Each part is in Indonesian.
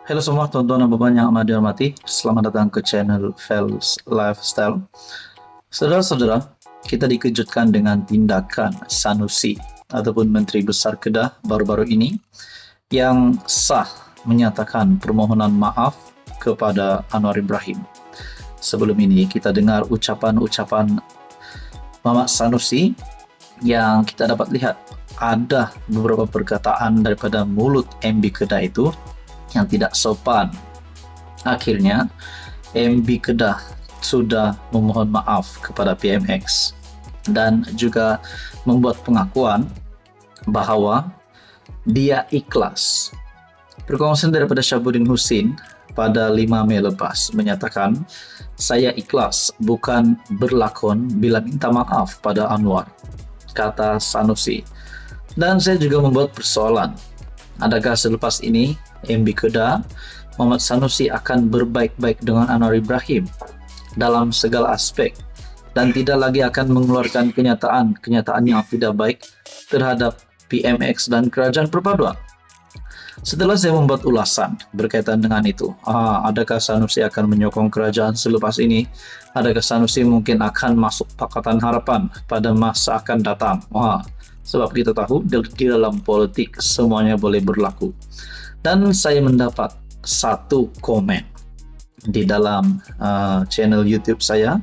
Halo semua tonton dan beban yang amat dihormati. Selamat datang ke channel Fels Lifestyle. Saudara-saudara, kita dikejutkan dengan tindakan Sanusi ataupun Menteri Besar Kedah baru-baru ini yang sah menyatakan permohonan maaf kepada Anwar Ibrahim. Sebelum ini kita dengar ucapan-ucapan Mamat Sanusi yang kita dapat lihat ada beberapa perkataan daripada mulut MB Kedah itu yang tidak sopan. Akhirnya MB Kedah sudah memohon maaf kepada PMX dan juga membuat pengakuan bahawa dia ikhlas. Perkongsian daripada Syabuddin Husin pada 5 Mei lepas menyatakan, "Saya ikhlas bukan berlakon bila minta maaf pada Anwar," kata Sanusi. Dan saya juga membuat persoalan, adakah selepas ini MB Kedah, Muhammad Sanusi akan berbaik-baik dengan Anwar Ibrahim dalam segala aspek dan tidak lagi akan mengeluarkan kenyataan yang tidak baik terhadap PMX dan Kerajaan Perpaduan. Setelah saya membuat ulasan berkaitan dengan itu, adakah Sanusi akan menyokong kerajaan selepas ini? Adakah Sanusi mungkin akan masuk Pakatan Harapan pada masa akan datang? Sebab kita tahu di dalam politik semuanya boleh berlaku. Dan saya mendapat satu komen di dalam channel YouTube saya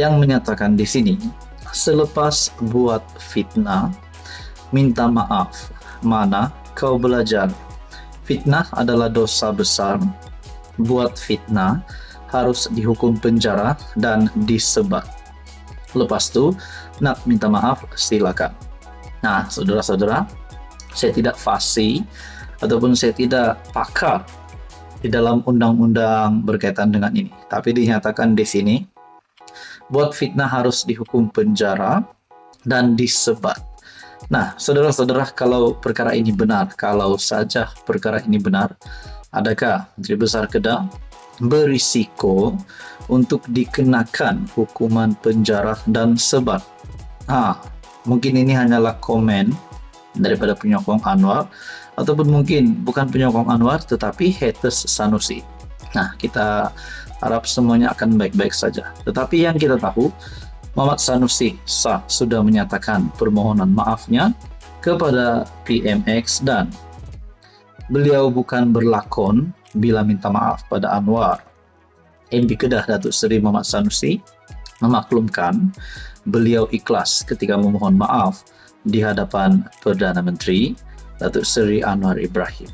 yang menyatakan di sini, selepas buat fitnah, minta maaf. Mana kau belajar? Fitnah adalah dosa besar. Buat fitnah harus dihukum penjara dan disebat. Lepas tu nak minta maaf silakan. Nah, saudara-saudara, saya tidak fasih ataupun saya tidak pakar di dalam undang-undang berkaitan dengan ini. Tapi dinyatakan di sini, buat fitnah harus dihukum penjara dan disebat. Nah, saudara-saudara, kalau perkara ini benar, kalau saja perkara ini benar, adakah Menteri Besar Kedah berisiko untuk dikenakan hukuman penjara dan sebat? Mungkin ini hanyalah komen daripada penyokong Anwar, ataupun mungkin bukan penyokong Anwar tetapi haters Sanusi. Nah, kita harap semuanya akan baik-baik saja. Tetapi yang kita tahu, Muhammad Sanusi sudah menyatakan permohonan maafnya kepada PMX dan beliau bukan berlakon bila minta maaf pada Anwar. MB Kedah Datuk Seri Muhammad Sanusi memaklumkan beliau ikhlas ketika memohon maaf di hadapan Perdana Menteri Datuk Seri Anwar Ibrahim.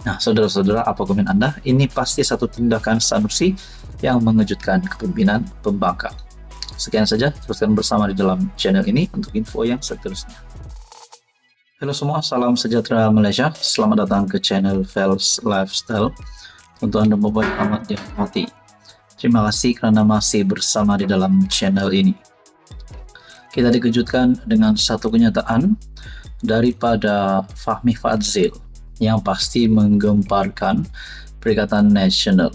Nah, saudara-saudara, apa komen Anda? Ini pasti satu tindakan Sanusi yang mengejutkan kepemimpinan pembangkang. Sekian saja, teruskan bersama di dalam channel ini untuk info yang seterusnya. Halo semua, salam sejahtera Malaysia. Selamat datang ke channel Fels Lifestyle. Untuk Anda membuat amat dihormati. Terima kasih kerana masih bersama di dalam channel ini. Kita dikejutkan dengan satu kenyataan daripada Fahmi Fadzil yang pasti menggemparkan Perikatan Nasional.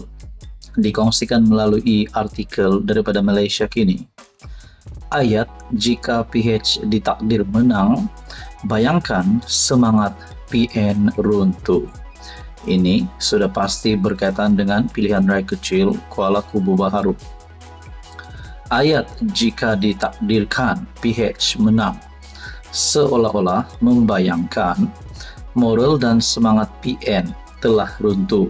Dikongsikan melalui artikel daripada Malaysia Kini. Ayat, jika PH ditakdir menang, bayangkan semangat PN runtuh. Ini sudah pasti berkaitan dengan pilihan raya kecil Kuala Kubu Baharu. Ayat, jika ditakdirkan PH menang, seolah-olah membayangkan moral dan semangat PN telah runtuh,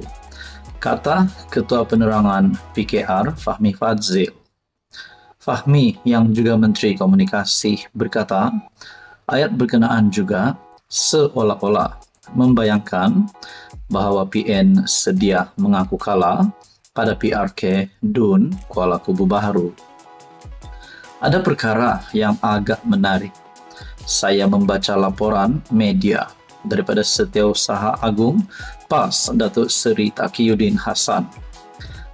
kata Ketua Penerangan PKR Fahmi Fadzil. Fahmi yang juga Menteri Komunikasi berkata, ayat berkenaan juga seolah-olah membayangkan bahawa PN sedia mengaku kalah pada PRK DUN Kuala Kubu Baharu. Ada perkara yang agak menarik. Saya membaca laporan media daripada Setiausaha Agung PAS Datuk Seri Taqiyuddin Hassan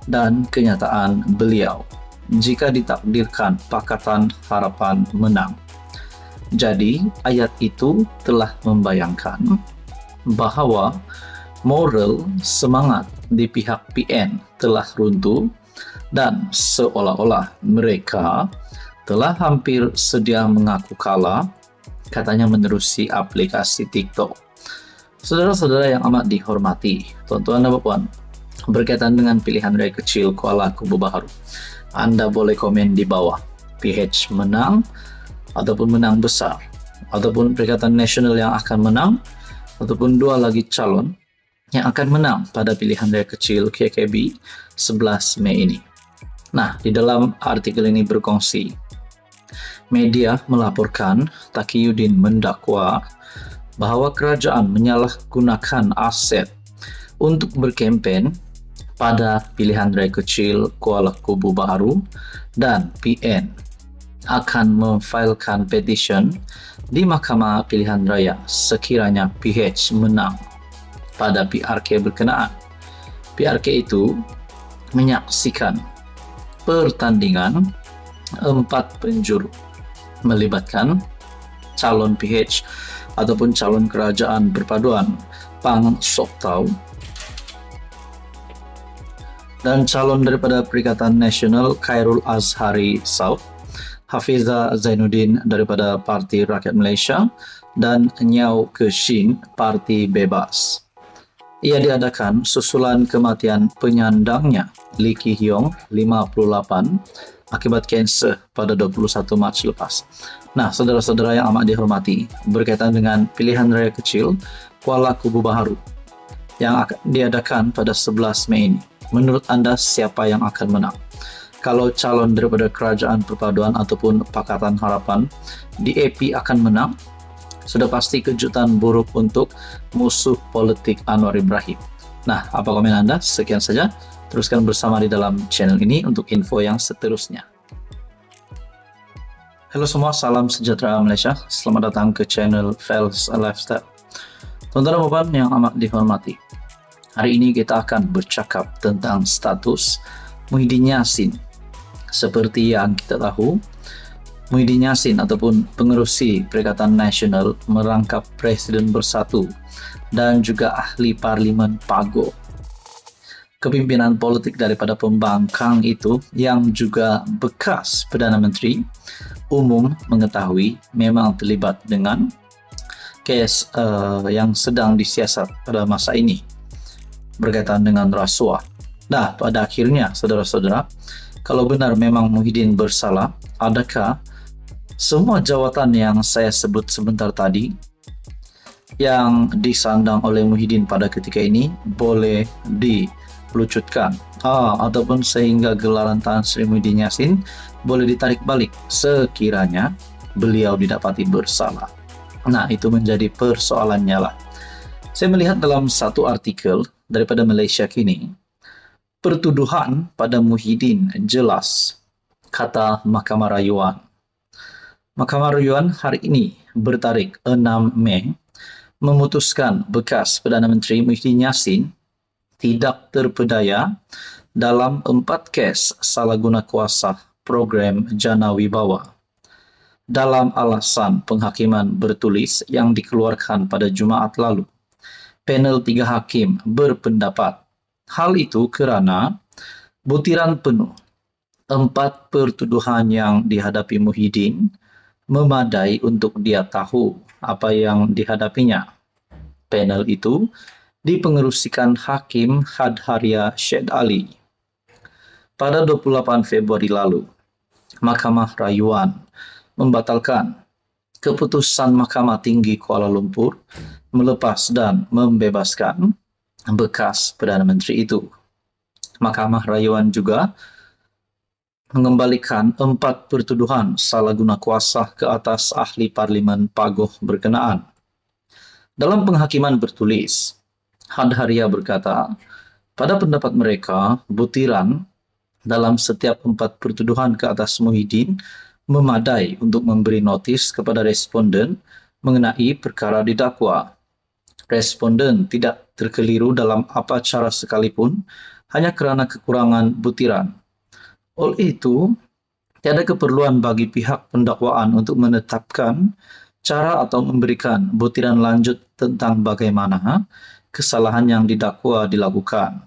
dan kenyataan beliau jika ditakdirkan Pakatan Harapan menang. Jadi ayat itu telah membayangkan bahawa moral semangat di pihak PN telah runtuh dan seolah-olah mereka telah hampir sedia mengaku kalah, katanya menerusi aplikasi TikTok. Saudara-saudara yang amat dihormati, tuan-tuan dan puan, berkaitan dengan pilihan raya kecil Kuala Kubu Baharu. Anda boleh komen di bawah. PH menang ataupun menang besar, ataupun Perikatan Nasional yang akan menang, ataupun dua lagi calon yang akan menang pada pilihan raya kecil KKB 11 Mei ini. Nah, di dalam artikel ini berkongsi, media melaporkan Taqiyuddin mendakwa bahawa kerajaan menyalahgunakan aset untuk berkempen pada pilihan raya kecil Kuala Kubu Baharu, dan PN akan memfailkan petisyen di Mahkamah Pilihan Raya sekiranya PH menang pada PRK berkenaan. PRK itu menyaksikan pertandingan 4 penjuru melibatkan calon PH ataupun calon kerajaan perpaduan Pang Sok Tau dan calon daripada Perikatan Nasional Khairul Azhari South, Hafiza Zainuddin daripada Parti Rakyat Malaysia, dan Nyau Keshin Parti Bebas. Ia diadakan susulan kematian penyandangnya Lee Ki Hyong 58 akibat kanser pada 21 Mac lepas. Nah, saudara-saudara yang amat dihormati, berkaitan dengan pilihan raya kecil Kuala Kubu Baharu yang akan diadakan pada 11 Mei ini, menurut anda siapa yang akan menang? Kalau calon daripada Kerajaan Perpaduan ataupun Pakatan Harapan DAP akan menang, sudah pasti kejutan buruk untuk musuh politik Anwar Ibrahim. Nah, apa komen anda? Sekian saja. Teruskan bersama di dalam channel ini untuk info yang seterusnya. Halo semua, salam sejahtera Malaysia. Selamat datang ke channel Fels Lifestyle. Tuan-tuan dan puan yang amat dihormati, hari ini kita akan bercakap tentang status Muhyiddin Yassin. Seperti yang kita tahu, Muhyiddin Yassin ataupun pengerusi Perikatan Nasional merangkap Presiden Bersatu dan juga ahli Parlimen Pago. Kepimpinan politik daripada pembangkang itu yang juga bekas Perdana Menteri umum mengetahui memang terlibat dengan kes yang sedang disiasat pada masa ini berkaitan dengan rasuah. Nah, pada akhirnya, saudara-saudara, kalau benar memang Muhyiddin bersalah, adakah semua jawatan yang saya sebut sebentar tadi yang disandang oleh Muhyiddin pada ketika ini boleh dipelucutkan ataupun sehingga gelaran Tan Sri Muhyiddin Yassin boleh ditarik balik sekiranya beliau didapati bersalah? Nah, itu menjadi persoalannya lah. Saya melihat dalam satu artikel daripada Malaysia Kini, pertuduhan pada Muhyiddin jelas, kata Mahkamah Rayuan. Mahkamah Rayuan hari ini bertarikh 6 Mei memutuskan bekas Perdana Menteri Muhyiddin Yassin tidak terpedaya dalam 4 kes salah guna kuasa program Jana Wibawa. Dalam alasan penghakiman bertulis yang dikeluarkan pada Jumaat lalu, panel 3 hakim berpendapat hal itu kerana butiran penuh 4 pertuduhan yang dihadapi Muhyiddin memadai untuk dia tahu apa yang dihadapinya. Panel itu dipengerusikan Hakim Hadharia Syed Ali. Pada 28 Februari lalu, Mahkamah Rayuan membatalkan keputusan Mahkamah Tinggi Kuala Lumpur melepas dan membebaskan bekas Perdana Menteri itu. Mahkamah Rayuan juga mengembalikan 4 pertuduhan salah guna kuasa ke atas ahli Parlimen Pagoh berkenaan. Dalam penghakiman bertulis, Hadharia berkata, pada pendapat mereka, butiran dalam setiap 4 pertuduhan ke atas Muhyiddin memadai untuk memberi notis kepada responden mengenai perkara didakwa. Responden tidak terkeliru dalam apa cara sekalipun hanya kerana kekurangan butiran. Oleh itu, tiada keperluan bagi pihak pendakwaan untuk menetapkan cara atau memberikan butiran lanjut tentang bagaimana kesalahan yang didakwa dilakukan.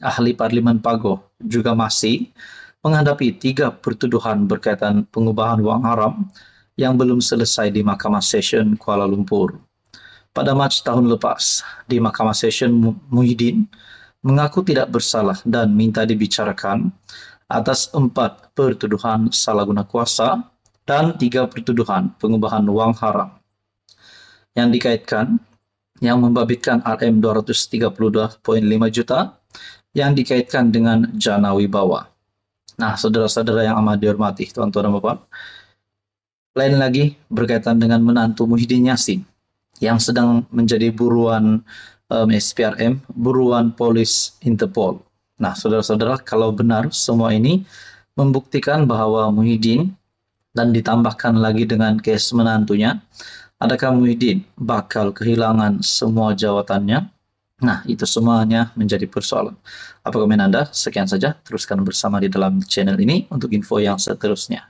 Ahli Parlimen Pagoh juga masih menghadapi 3 pertuduhan berkaitan pengubahan wang haram yang belum selesai di Mahkamah Session Kuala Lumpur. Pada Mac tahun lepas, di Mahkamah Session Muhyiddin mengaku tidak bersalah dan minta dibicarakan atas 4 pertuduhan salah guna kuasa dan 3 pertuduhan pengubahan wang haram yang dikaitkan, yang membabitkan Rm 232,5 juta yang dikaitkan dengan Jana Wibawa. Nah, saudara-saudara yang amat dihormati, tuan-tuan dan bapak, lain lagi berkaitan dengan menantu Muhyiddin Yassin yang sedang menjadi buruan SPRM, buruan polis Interpol. Nah, saudara-saudara, kalau benar semua ini membuktikan bahwa Muhyiddin dan ditambahkan lagi dengan kes menantunya, adakah Muhyiddin bakal kehilangan semua jawatannya? Nah, itu semuanya menjadi persoalan. Apa komen Anda? Sekian saja, teruskan bersama di dalam channel ini untuk info yang seterusnya.